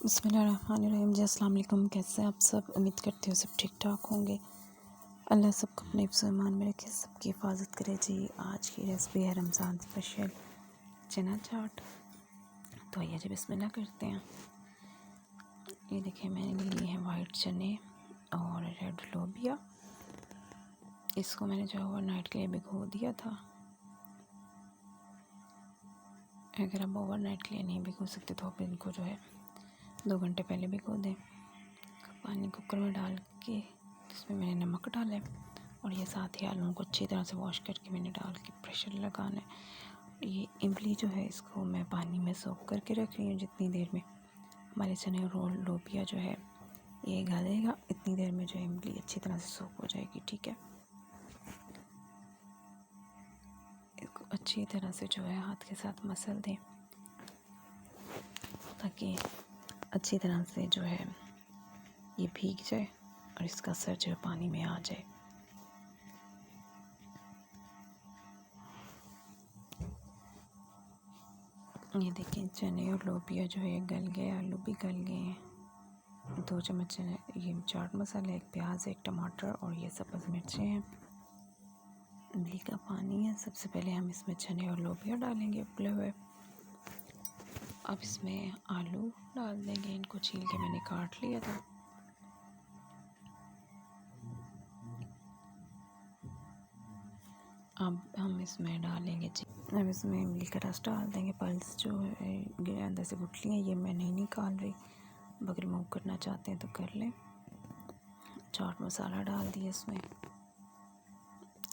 बिस्मिल्लाहिर्रहमानिर्रहीम। जी अस्सलाम वालेकुम। कैसे हैं आप सब? उम्मीद करती हूँ सब ठीक ठाक होंगे। अल्लाह सबको अपने हिफ्ज़ ईमान में रखे, सबकी हिफाजत करे। जी आज की रेसिपी है रमज़ान स्पेशल चना चाट। तो आइए जी बिस्मिल्लाह करते हैं। ये देखिए मैंने लिए हैं वाइट चने और रेड लोबिया। इसको मैंने जो है ओवरनाइट के लिए भिगो दिया था। अगर आप ओवरनाइट के लिए नहीं भिगो सकते तो आप इनको जो है 2 घंटे पहले भिगो दें। पानी कुकर में डाल के इसमें मैंने नमक डाला है और ये साथ ही आलूओं को अच्छी तरह से वॉश करके मैंने डाल के प्रेशर लगाना है। ये इमली जो है इसको मैं पानी में सोक करके रख रही हूँ। जितनी देर में हमारे चने और लोबिया जो है ये गलेगा, इतनी देर में जो है इमली अच्छी तरह से सोक हो जाएगी। ठीक है, इसको अच्छी तरह से जो है हाथ के साथ मसल दें ताकि अच्छी तरह से जो है ये भीग जाए और इसका असर जो है पानी में आ जाए। ये देखिए चने और लोबिया जो है गल गए, आलू भी गल गए हैं। 2 चम्मच ये चाट मसाला, 1 प्याज, 1 टमाटर और ये सब्ज़ मिर्चें हैं। इमली का पानी है। सबसे पहले हम इसमें चने और लोबिया डालेंगे उबले हुए। अब इसमें आलू डाल देंगे, इनको छील के मैंने काट लिया था। अब हम इसमें डालेंगे अब इसमें इमली का रस डाल देंगे। पल्स जो है अंदर से गुठलियाँ ये मैं नहीं निकाल रही, अगर रिमूव करना चाहते हैं तो कर लें। चाट मसाला डाल दिया इसमें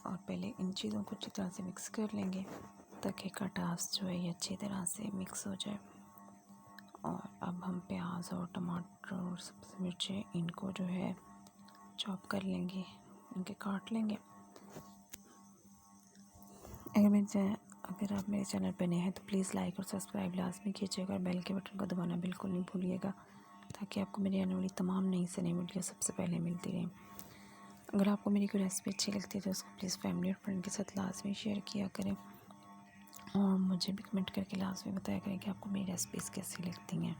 और पहले इन चीज़ों को अच्छी तरह से मिक्स कर लेंगे ताकि खटास जो है ये अच्छी तरह से मिक्स हो जाए। और अब हम प्याज और टमाटर और सब्ज़ी मिर्चें इनको जो है चॉप कर लेंगे, इनके काट लेंगे। अगर आप मेरे चैनल पर नए हैं तो प्लीज़ लाइक और सब्सक्राइब लाजमी कीजिएगा और बेल के बटन को दबाना बिल्कुल नहीं भूलिएगा ताकि आपको मेरी आने वाली तमाम नई से नई वीडियो सबसे पहले मिलती रहे। अगर आपको मेरी कोई रेसिपी अच्छी लगती है तो उसको प्लीज़ फैमिली और फ्रेंड के साथ लाजमी शेयर किया करें और मुझे भी कमेंट करके लाजमी बताया करें कि आपको मेरी रेसिपीज़ कैसी लगती हैं।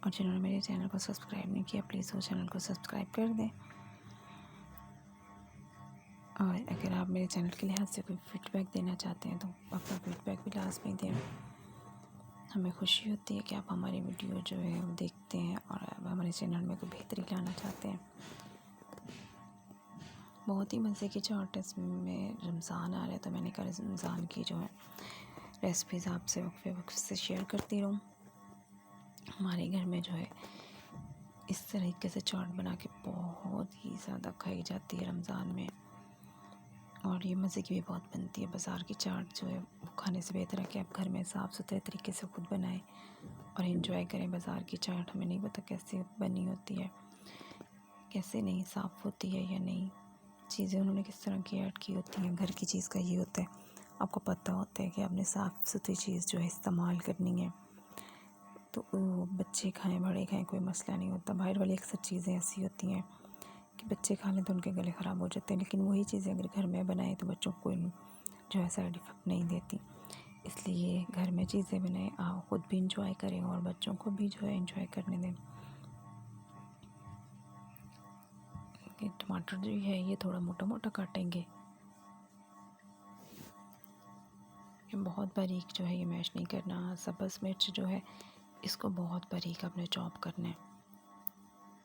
और जिन्होंने मेरे चैनल को सब्सक्राइब नहीं किया प्लीज़ वो चैनल को सब्सक्राइब कर दें। और अगर आप मेरे चैनल के लिहाज से कोई फीडबैक देना चाहते हैं तो अपना फीडबैक भी लाजमी दें। हमें खुशी होती है कि आप हमारी वीडियो जो है वो देखते हैं और आप हमारे चैनल में कोई बेहतरी लाना चाहते हैं। बहुत ही मज़े की चाट, इसमें रमज़ान आ रहा है तो मैंने कहा रमज़ान की जो है रेसिपीज़ आपसे वक्त से शेयर करती रहूँ। हमारे घर में जो है इस तरीके से चाट बना के बहुत ही ज़्यादा खाई जाती है रमज़ान में और ये मज़े की भी बहुत बनती है। बाज़ार की चाट जो है वो खाने से बेहतर है कि आप घर में साफ़ सुथरे तरीके से खुद बनाएं और एंजॉय करें। बाज़ार की चाट हमें नहीं पता कैसे बनी होती है, कैसे नहीं साफ़ होती है या नहीं, चीज़ें उन्होंने किस तरह की ऐड की होती हैं। घर की चीज़ का ये होता है, आपको पता होता है कि आपने साफ़ सुथरी चीज़ जो है इस्तेमाल करनी है तो बच्चे खाएं बड़े खाएं कोई मसला नहीं होता। बाहर वाली अक्सर चीज़ें ऐसी होती हैं कि बच्चे खा लें तो उनके गले ख़राब हो जाते हैं, लेकिन वही चीज़ें अगर घर में बनाएं तो बच्चों को जो है साइड इफ़ेक्ट नहीं देती। इसलिए घर में चीज़ें बनाएं, आप ख़ुद भी इंजॉय करें और बच्चों को भी जो है इंजॉय करने दें। कि टमाटर जो है ये थोड़ा मोटा मोटा काटेंगे, बहुत बारीक जो है ये मैश नहीं करना। सब्ज़ मिर्च जो है इसको बहुत बारीक आपने चॉप करना है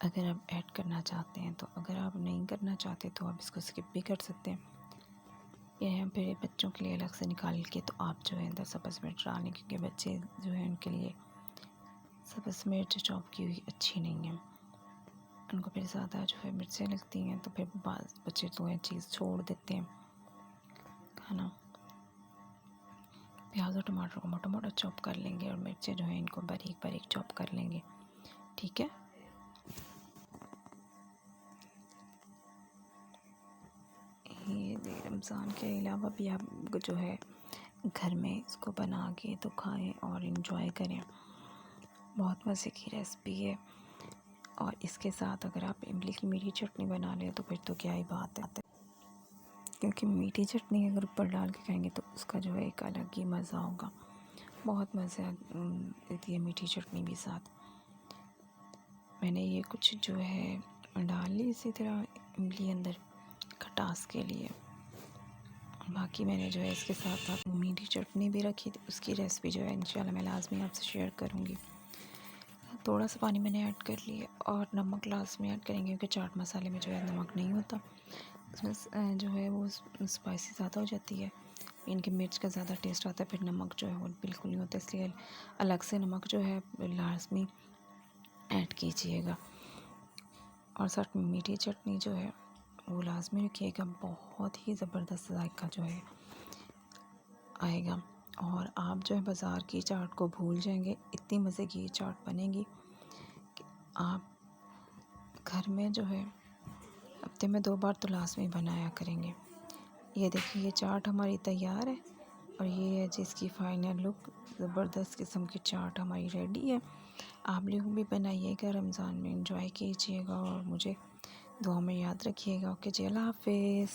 अगर आप ऐड करना चाहते हैं तो। अगर आप नहीं करना चाहते तो आप इसको स्किप भी कर सकते हैं। या फिर बच्चों के लिए अलग से निकाल के तो आप जो है अंदर सब्ज़ मिर्च डालें, क्योंकि बच्चे जो है उनके लिए सब्ज़ मिर्च चॉप की हुई अच्छी नहीं है, उनको फिर ज़्यादा जो है मिर्चें लगती हैं तो फिर बच्चे जो है चीज़ छोड़ देते हैं खाना। प्याज और टमाटर को मोटा मोटा चॉप कर लेंगे और मिर्चें जो है इनको बारीक बारीक चॉप कर लेंगे। ठीक है, ये रमज़ान के अलावा भी आप जो है घर में इसको बना के तो खाएं और इन्जॉय करें। बहुत मज़े की रेसिपी है और इसके साथ अगर आप इमली की मीठी चटनी बना लें तो फिर तो क्या ही बात है, क्योंकि मीठी चटनी अगर ऊपर डाल के खाएंगे तो उसका जो है एक अलग ही मज़ा होगा। बहुत मज़ा आती है मीठी चटनी भी साथ। मैंने ये कुछ जो है डाल ली इसी तरह इमली अंदर खटास के लिए। बाकी मैंने जो है इसके साथ साथ मीठी चटनी भी रखी थी, उसकी रेसिपी जो है इंशाल्लाह मैं लाजमी आपसे शेयर करूँगी। थोड़ा सा पानी मैंने ऐड कर लिया और नमक लास्ट में ऐड करेंगे क्योंकि चाट मसाले में जो है नमक नहीं होता, उसमें जो है वो स्पाइसी ज़्यादा हो जाती है, इनकी मिर्च का ज़्यादा टेस्ट आता है, फिर नमक जो है वो बिल्कुल नहीं होता, इसलिए अलग से नमक जो है लाजमी ऐड कीजिएगा। और साथ में मीठी चटनी जो है वो लाजमी रखिएगा, बहुत ही ज़बरदस्त जायका जो है आएगा। और आप जो है बाज़ार की चाट को भूल जाएंगे, इतनी मज़े की ये चाट बनेगी कि आप घर में जो है हफ्ते में 2 बार तो लाजमी बनाया करेंगे। ये देखिए ये चाट हमारी तैयार है और ये है जिसकी फ़ाइनल लुक। ज़बरदस्त किस्म की चाट हमारी रेडी है। आप लोग भी बनाइएगा, रमज़ान में एंजॉय कीजिएगा और मुझे दुआ में याद रखिएगा। ओके जी, अल्लाह हाफ़िज़।